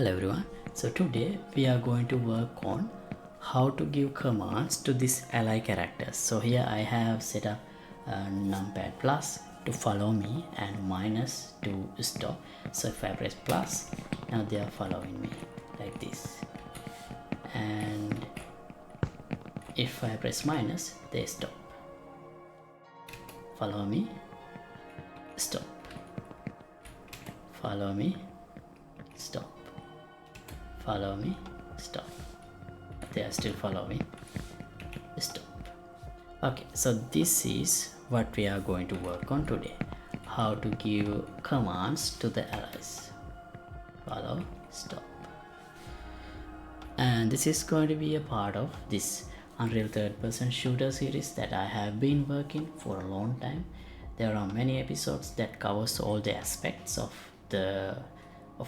Hello everyone. So today we are going to work on how to give commands to this ally characters. So here I have set up numpad plus to follow me and minus to stop. So if I press plus, now they are following me like this. And if I press minus, they stop. Follow me, stop. Follow me, stop. Follow me, stop. They are still following, stop. Okay, so this is what we are going to work on today. How to give commands to the allies. Follow, stop. And this is going to be a part of this Unreal third-person shooter series that I have been working for a long time. There are many episodes that covers all the aspects of a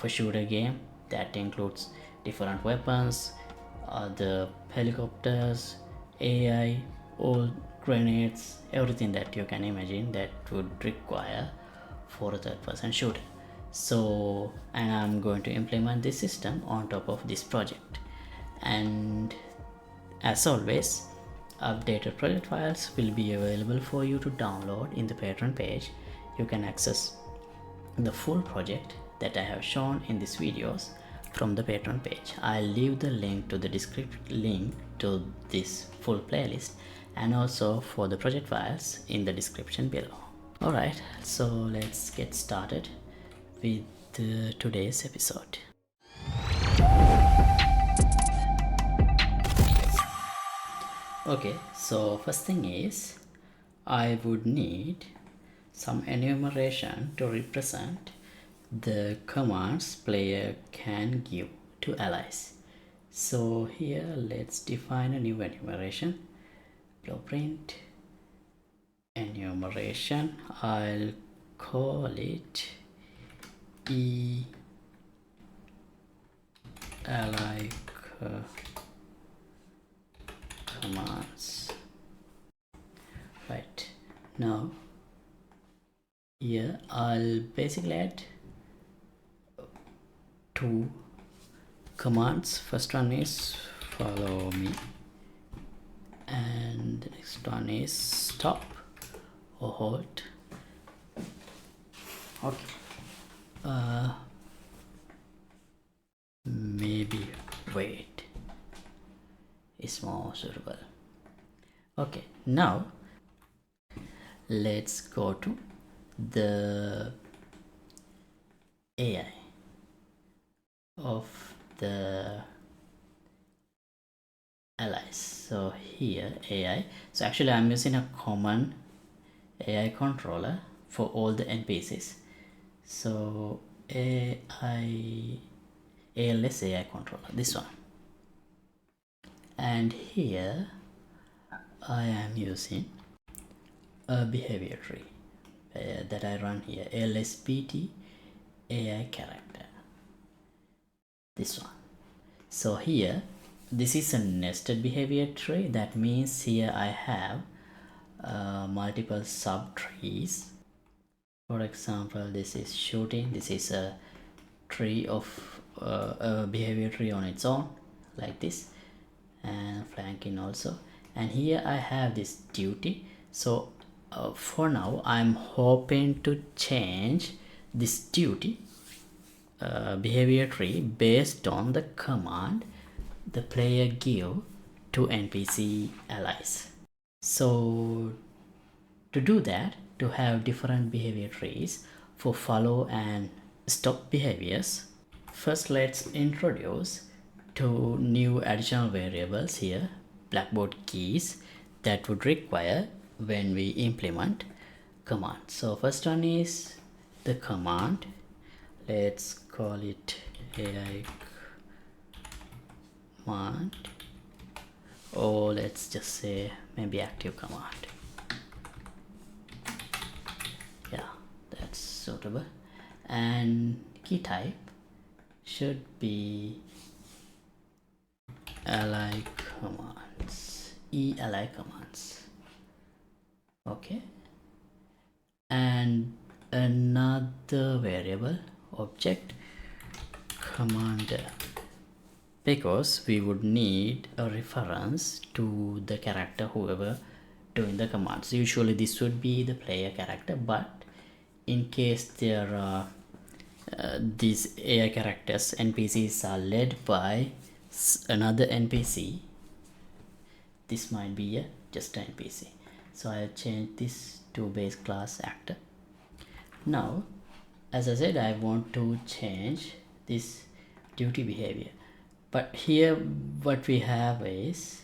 shooter game. That includes different weapons, the helicopters, AI, all grenades, everything that you can imagine that would require for a third-person shooter. So, and I'm going to implement this system on top of this project. And as always, updated project files will be available for you to download in the Patreon page. You can access the full project that I have shown in these videos from the Patreon page. I'll leave the link to the link to this full playlist and also for the project files in the description below. Alright, so let's get started with today's episode. Okay, so first thing is I would need some enumeration to represent the commands player can give to allies. So here let's define a new enumeration. Blueprint enumeration. I'll call it ally commands. Right, now here I'll basically add two commands. First one is follow me and the next one is stop or halt. Okay, maybe wait is more suitable. Okay, now let's go to the AI of the allies. So here AI, so actually I'm using a common AI controller for all the NPCs. So ALS AI controller, this one. And here I am using a behavior tree that I run here, ALSBT AI character, this one. So here this is a nested behavior tree. That means here I have multiple subtrees. For example, this is shooting, this is a tree of a behavior tree on its own like this, and flanking also. And here I have this duty. So for now I'm hoping to change this duty behavior tree based on the command the player give to NPC allies. So to do that, to have different behavior trees for follow and stop behaviors, first let's introduce two new additional variables here, blackboard keys, that would require when we implement command. So first one is the command. Let's call it AI command, or let's just say maybe active command. Yeah, that's suitable. And key type should be ally commands, ally commands. Okay, and another variable object commander, because we would need a reference to the character whoever doing the commands. Usually this would be the player character, but in case there are these AI characters, NPCs are led by another NPC, this might be just an NPC. So I'll change this to base class actor. Now, as I said, I want to change this duty behavior, but here what we have is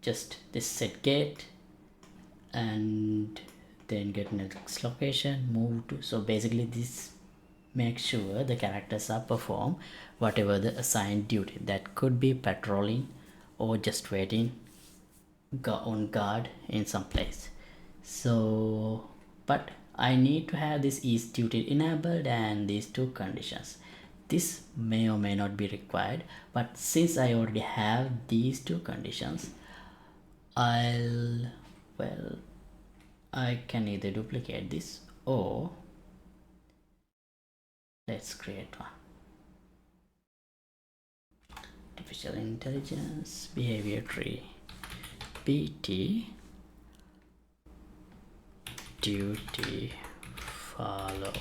just this set gate and then get next location, move to. So basically this makes sure the characters are perform whatever the assigned duty. That could be patrolling or just waiting on guard in some place. So but I need to have this is duty enabled and these two conditions. This may or may not be required, but since I already have these two conditions, I can either duplicate this or let's create one. Artificial intelligence behavior tree BT duty follow.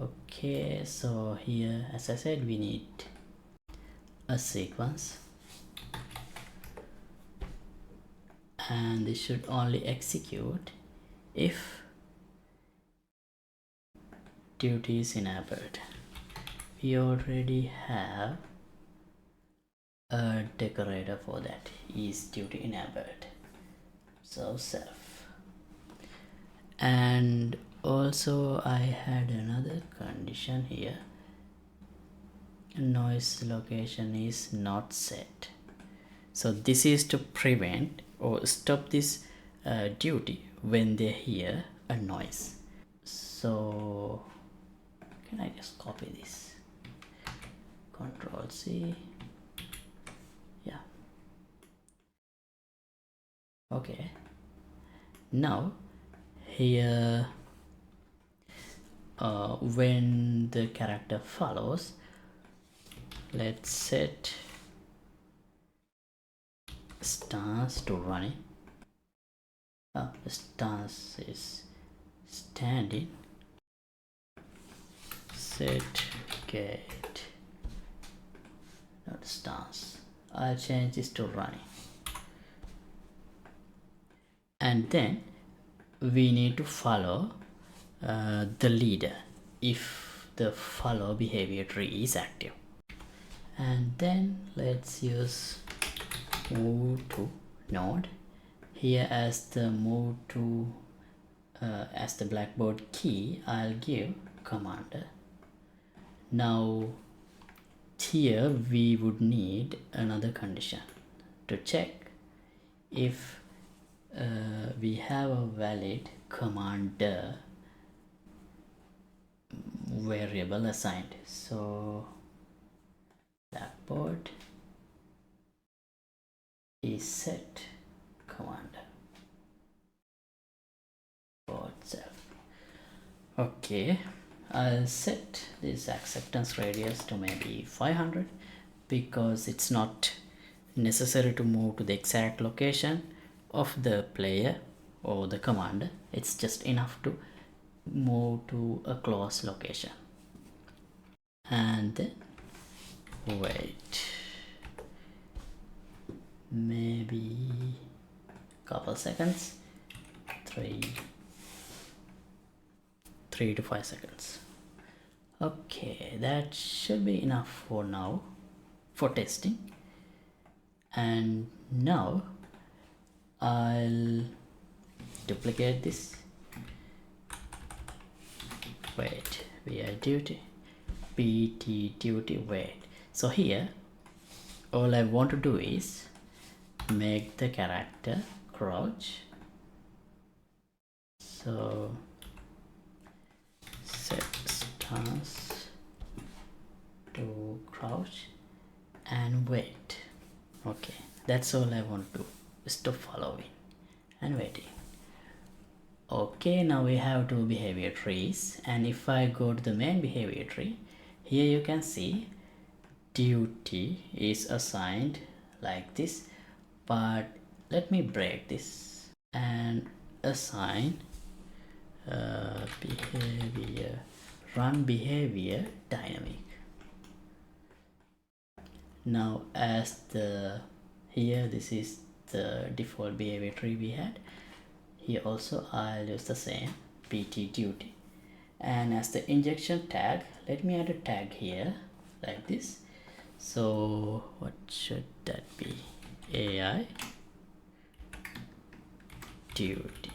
Okay, so here as I said we need a sequence, and this should only execute if duty is enabled. We already have a decorator for that, is duty enabled, so self. And also I had another condition here, noise location is not set. So this is to prevent or stop this duty when they hear a noise. So can I just copy this, Control C, yeah, okay. Now here when the character follows, let's set stance to running. The stance is standing. Set gate, not stance. I'll change this to running. And then we need to follow the leader if the follow behavior tree is active. And then let's use move to node. Here as the move to as the blackboard key, I'll give commander. Now here we would need another condition to check if we have a valid commander variable assigned. So blackboard is set commander for itself. Okay, I'll set this acceptance radius to maybe 500 because it's not necessary to move to the exact location of the player or the commander. It's just enough to move to a close location. And then wait maybe couple seconds, 3 to 5 seconds. Okay, that should be enough for now for testing. And now I'll duplicate this. Wait, vi duty bt duty wait. So here all I want to do is make the character crouch. So set stance to crouch and wait. Okay, that's all I want to do, is to following and waiting. Okay, now we have two behavior trees, and if I go to the main behavior tree, here you can see duty is assigned like this, but let me break this and assign behavior, run behavior dynamic. Now as the here this is the default behavior tree we had. Here also I'll use the same pt duty, and as the injection tag, let me add a tag here like this. So what should that be? AI duty.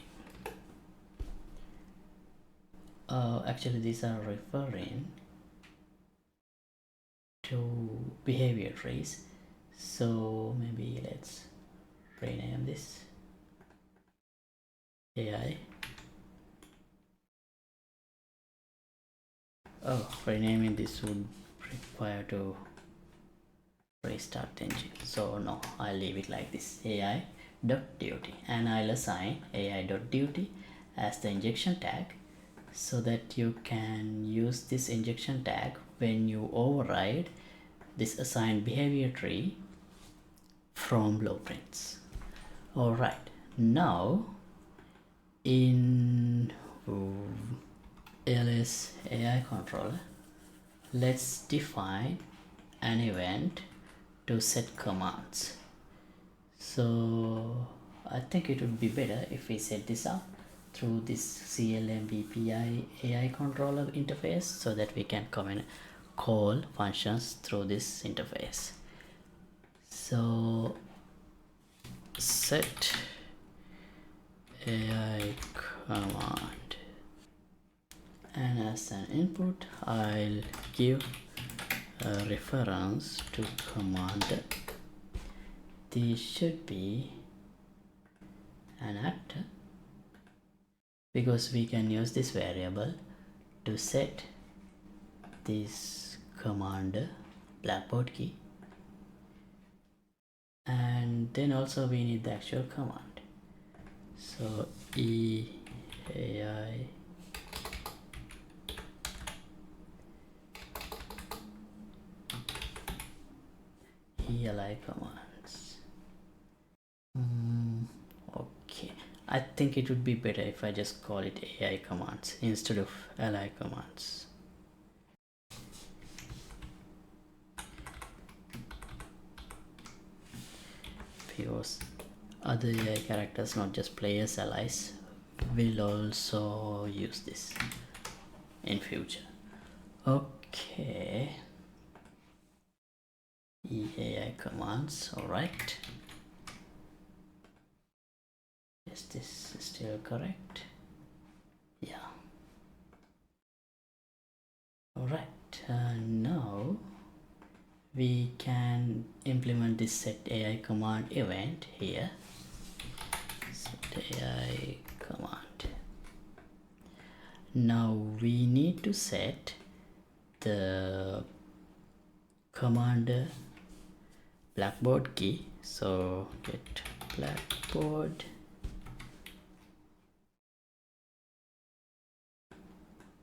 Actually these are referring to behavior trees, so maybe let's rename this AI. Renaming this would require to restart the engine, so no, I'll leave it like this, AI.duty, and I'll assign AI.duty as the injection tag, so that you can use this injection tag when you override this assigned behavior tree from blueprints. Alright, now in ALS AI controller, let's define an event to set commands. So I think it would be better if we set this up through this CLMBPI AI controller interface, so that we can call functions through this interface. So set AI command, and as an input I'll give a reference to command. This should be an actor, because we can use this variable to set this command blackboard key, and then also we need the actual command. So AI ELI commands. Okay, I think it would be better if I just call it AI commands instead of LI commands. Because other AI characters, not just players, allies, will also use this in future. Okay, AI commands. Alright, is this still correct? Yeah. Alright, now we can implement this set AI command event here. Set AI command. Now we need to set the command blackboard key. So get blackboard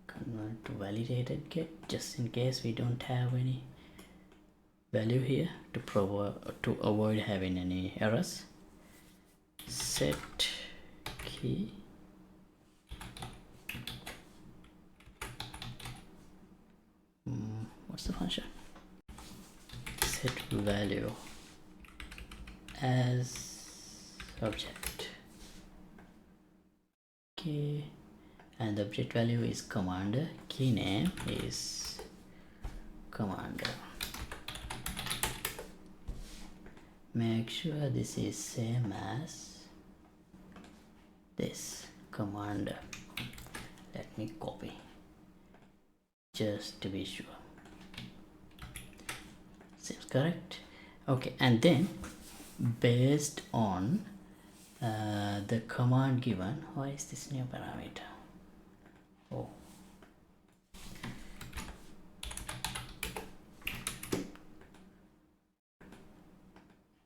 convert to validated get, just in case we don't have any value here to avoid having any errors. Set key what's the function? Set value as object. Okay, and the object value is commander, key name is commander. Make sure this is same as this commander. Let me copy just to be sure. Seems correct. Okay, and then based on the command given, why is this new parameter? Oh,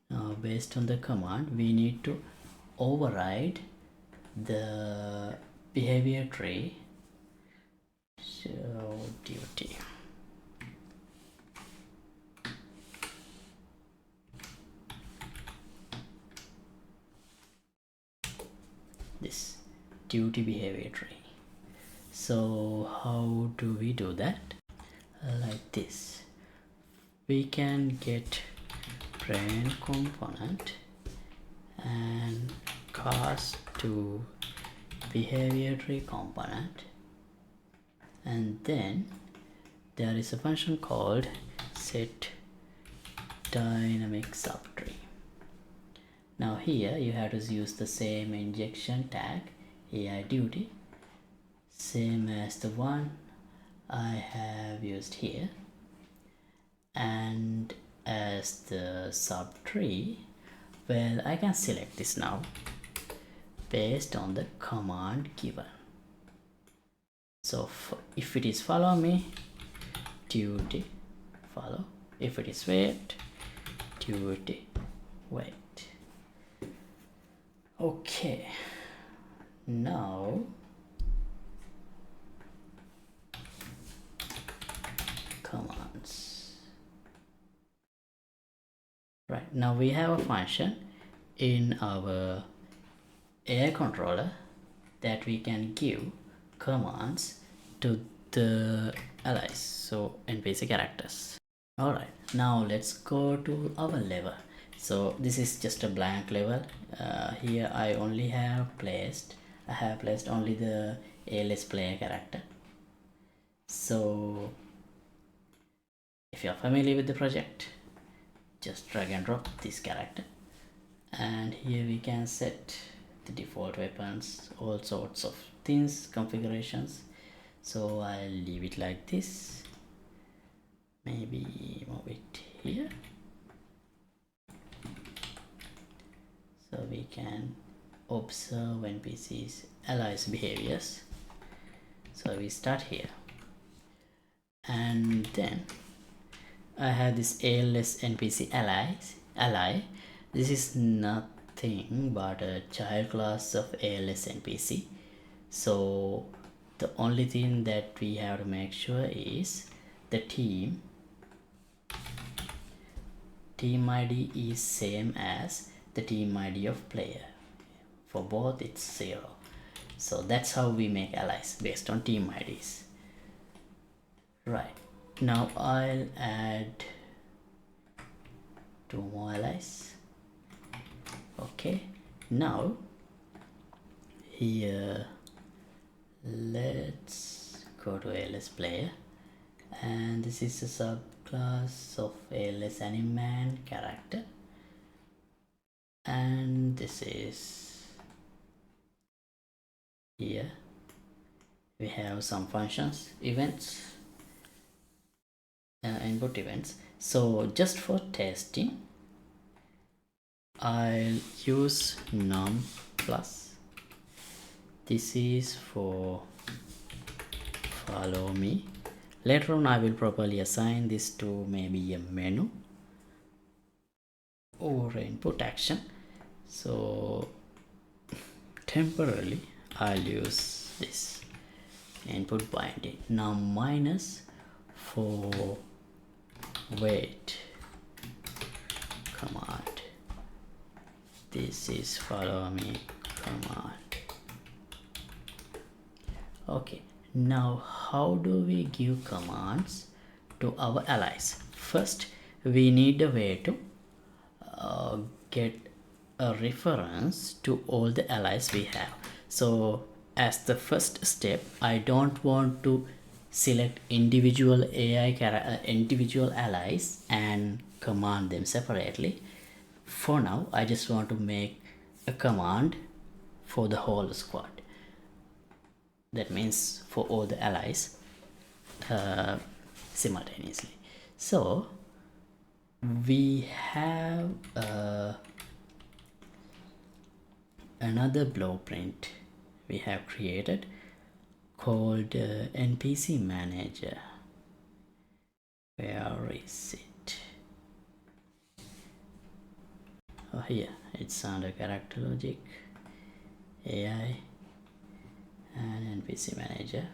now based on the command we need to override the behavior tree. Show duty. This duty behavior tree. So how do we do that? Like this. We can get brain component and cast to behavior tree component, and then there is a function called set dynamic subtree. Now here you have to use the same injection tag AI duty, same as the one I have used here, and as the subtree, well, I can select this now based on the command given. So if it is follow me, duty follow. If it is wait, duty wait. Okay, now commands. Right, now we have a function in our AI controller that we can give commands to the allies, so NPC characters. Alright, now let's go to our level. So this is just a blank level. Here I have placed only the ALS player character. So if you are familiar with the project, just drag and drop this character, and here we can set the default weapons, all sorts of things, configurations. So I'll leave it like this, maybe move it here, so we can observe NPCs allies behaviors. So we start here, and then I have this ALS NPC ally. This is nothing but a child class of ALS NPC. So the only thing that we have to make sure is the team ID is same as the team ID of player. For both it's 0. So that's how we make allies, based on team IDs. Right, now I'll add 2 more allies. Okay, now here let's go to ALS player, and this is a subclass of ALS animan character, and this is here we have some functions, events, input events. So just for testing, I'll use num plus. This is for follow me. Later on I will properly assign this to maybe a menu or input action. So temporarily I'll use this input binding num minus for wait command. This is follow me command. Okay, now how do we give commands to our allies? First, we need a way to get a reference to all the allies we have. So as the first step, I don't want to select individual individual allies and command them separately. For now, I just want to make a command for the whole squad. That means for all the allies simultaneously. So we have another blueprint we have created called NPC manager. Where is it? Oh, here it's under character logic, AI, and NPC manager.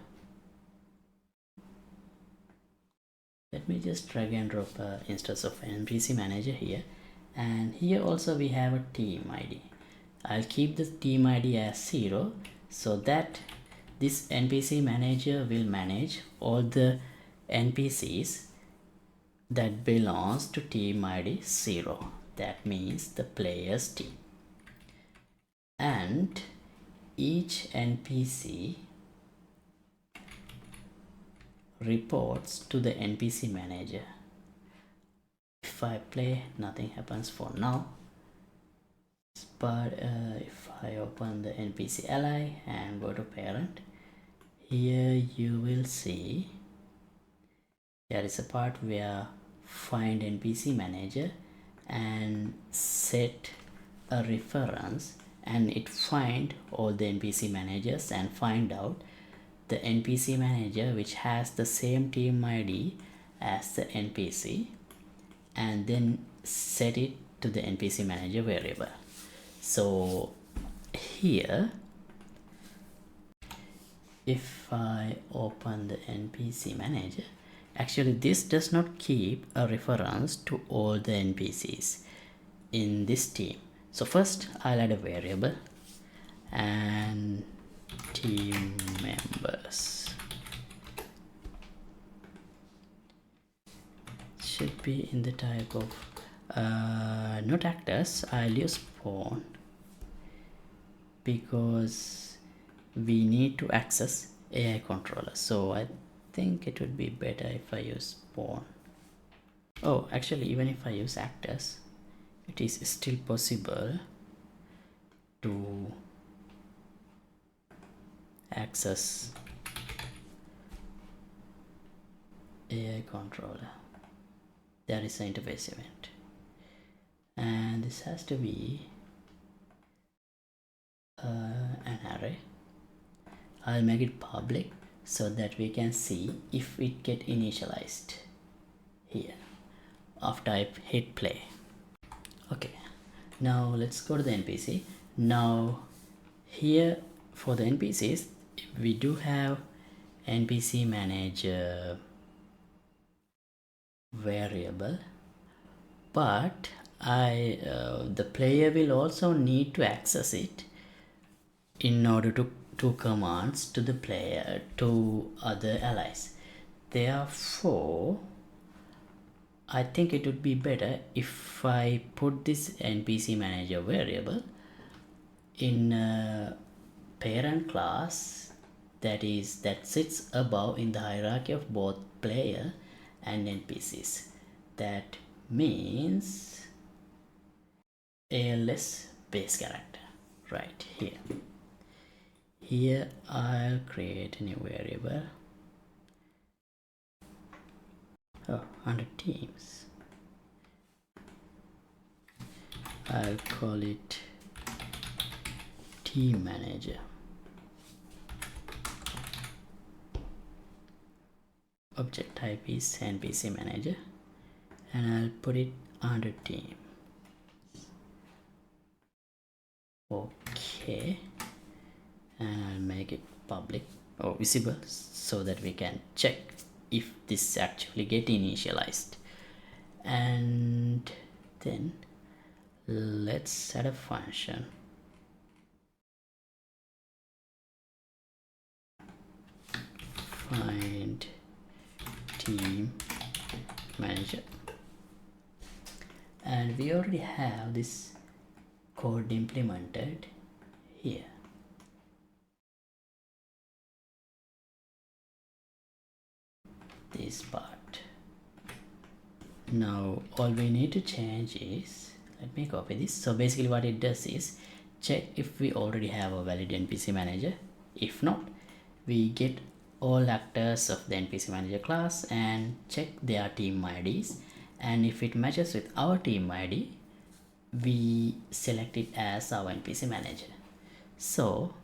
Let me just drag and drop an instance of NPC manager here, and here also we have a team ID. I'll keep the team ID as 0 so that this NPC manager will manage all the NPCs that belongs to team ID 0. That means the player's team. And each NPC reports to the NPC manager. If I play, nothing happens for now. But if I open the NPC ally and go to parent, here you will see there is a part where find NPC manager and set a reference, and it find all the NPC managers and find out the NPC manager which has the same team ID as the NPC, and then set it to the NPC manager variable. So here, if I open the NPC manager, actually this does not keep a reference to all the NPCs in this team. So first I'll add a variable, and team members should be in the type of not actors. I'll use spawn because we need to access AI controller, so I think it would be better if I use spawn. Oh, actually even if I use actors, it is still possible to access AI controller. There is an interface event, and this has to be an array. I'll make it public so that we can see if it get initialized here after I hit play. Okay, now let's go to the NPC. Now here for the NPCs, we do have NPC manager variable, but the player will also need to access it in order to commands to the player to other allies. Therefore, I think it would be better if I put this NPC manager variable in a parent class that sits above in the hierarchy of both player and NPCs. That means ALS base character right here. Here I'll create a new variable. Under teams, I'll call it team manager. Object type is NPC manager, and I'll put it under team. Okay, and I'll make it public or visible so that we can check if this actually get initialized. And then let's add a function. Find team manager, and we already have this code implemented here. This part. Now all we need to change is, let me copy this. So basically what it does is check if we already have a valid NPC manager. If not, we get all actors of the NPC manager class and check their team IDs, and if it matches with our team ID, we select it as our NPC manager. So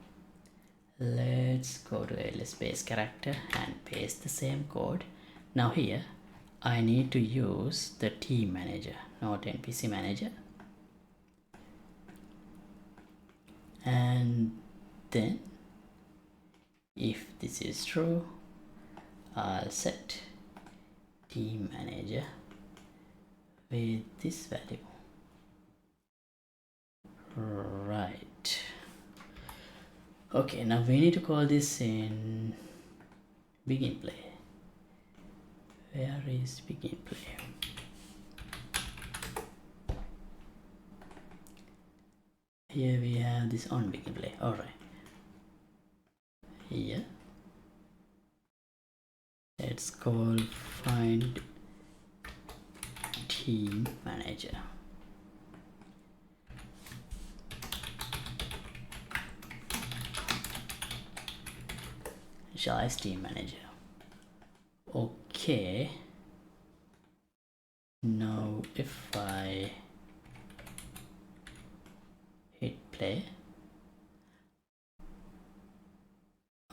let's go to ALS base character and paste the same code. Now here I need to use the team manager, not NPC manager, and then If this is true, I'll set team manager with this value. Right. Okay, now we need to call this in begin play. Where is begin play? Here we have this on begin play. All right. Here, let's call find team manager. Initialize team manager. Okay. Now if I hit play.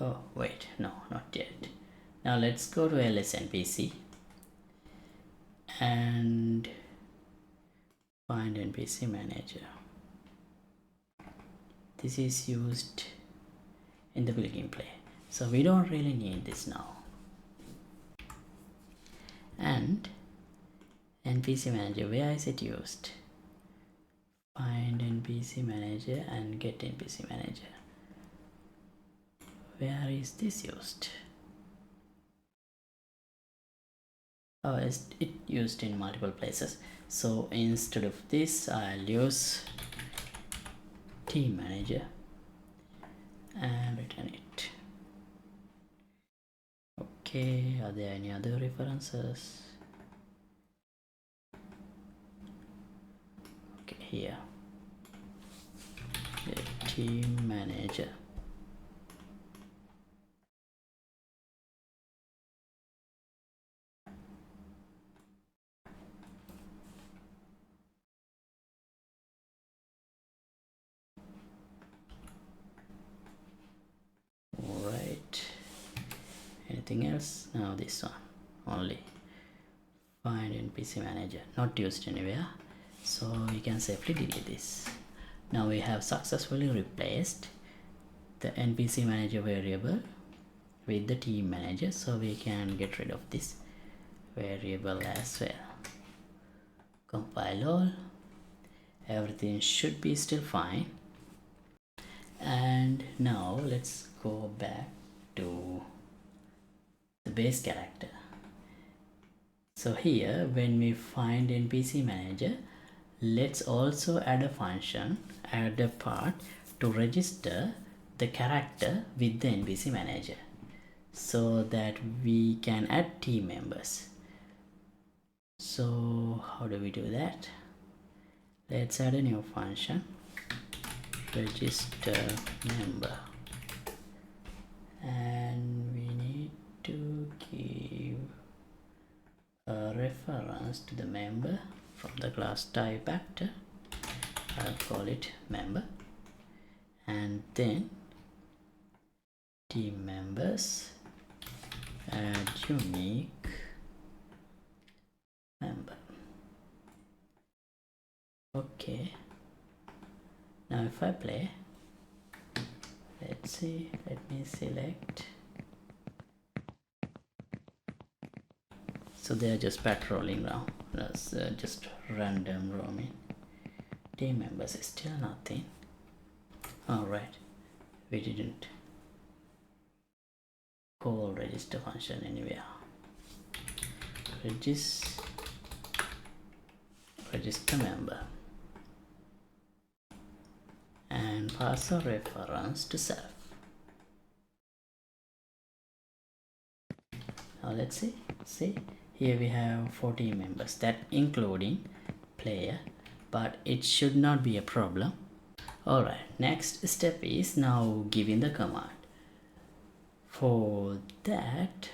Oh wait, no, not yet. Now let's go to ALS NPC and find NPC manager. This is used in the begin play, so we don't really need this now. And NPC manager, where is it used? Find NPC manager and get NPC manager. Where is this used? Oh, it's used in multiple places. So instead of this, I'll use team manager and return it. Okay, are there any other references? Okay, here, the team manager. Right. Anything else? Now this one only. Find NPC manager, not used anywhere, so we can safely delete this. Now we have successfully replaced the NPC manager variable with the team manager, so we can get rid of this variable as well. Compile all. Everything should be still fine. And now let's go back to the base character. So here, when we find NPC manager, let's also add a function, add a part to register the character with the NPC manager, so that we can add team members. So how do we do that? Let's add a new function, register member, and we need to give a reference to the member from the class type actor. I'll call it member, and then team members, add unique member. Okay, now if I play, let's see, let me select. So they are just patrolling now. That's just random roaming. Team members is still nothing. Alright, we didn't call register function anywhere. Register member and pass a reference to self. Now let's see, here we have 14 members, that including player, but it should not be a problem. Alright, next step is now giving the command. For that,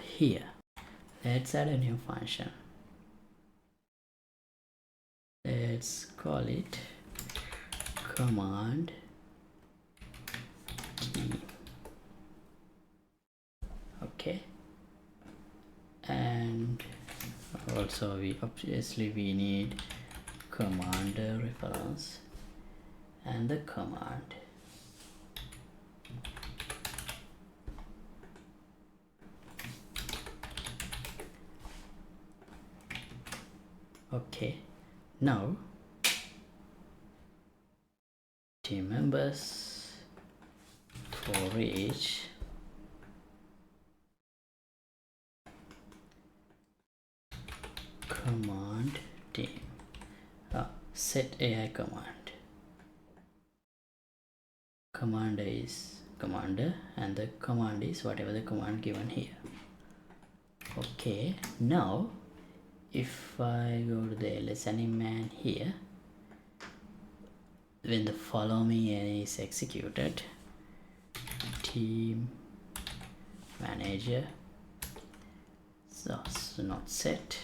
here, let's add a new function. Let's call it command team. Okay, and also we obviously need commander reference and the command Okay, now team members for each command team. Set AI command. Command is commander and the command is whatever the command given here. Okay, now if I go to the ls animan here, when the follow me is executed, team manager, so not set,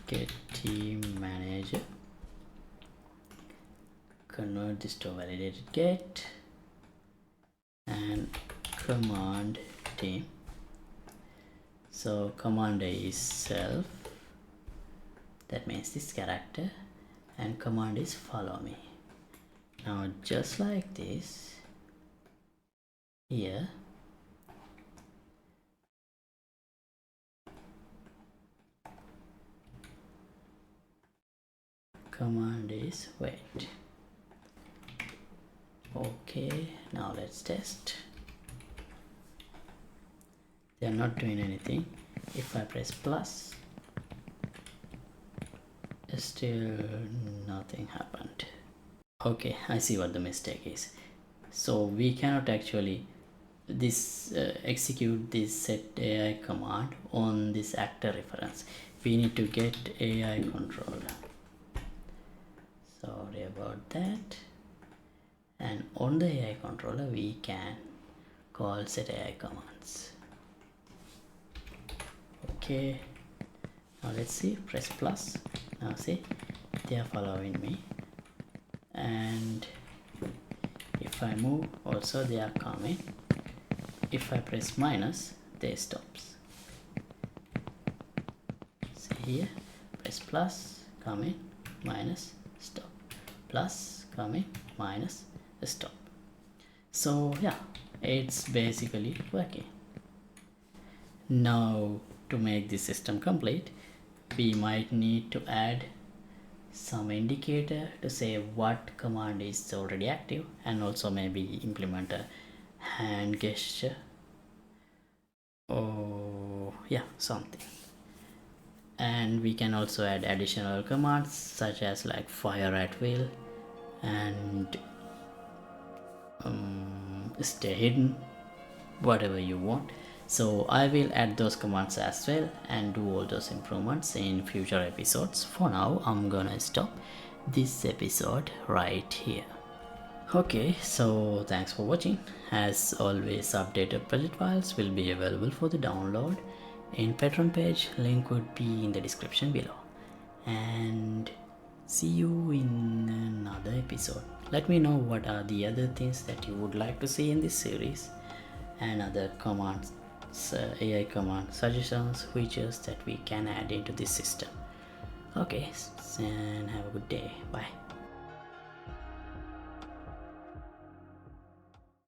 get team manager, convert this to validated get, and command team. So command is self, that means this character, and command is follow me. Now just like this here, command is wait. Okay, now let's test. They are not doing anything. If I press plus, still nothing happened. Okay, I see what the mistake is. So we cannot actually execute this set AI command on this actor reference. We need to get AI controller. Sorry about that. And on the AI controller we can call set AI commands. Okay, now let's see, press plus. Now see, they are following me, and if I move also they are coming. If I press minus, they stops. See here, press plus, coming, minus, stop, plus, coming, minus, stop. So yeah, it's basically working. Now to make this system complete, we might need to add some indicator to say what command is already active, and also maybe implement a hand gesture, or yeah, something. And we can also add additional commands such as like fire at will and stay hidden, whatever you want. So I will add those commands as well and do all those improvements in future episodes. For now, I'm gonna stop this episode right here. Okay, so thanks for watching. As always, updated project files will be available for the download in Patreon page. Link would be in the description below. And see you in another episode. Let me know what are the other things that you would like to see in this series, and other commands, AI command suggestions, features that we can add into this system. Okay, and have a good day. Bye.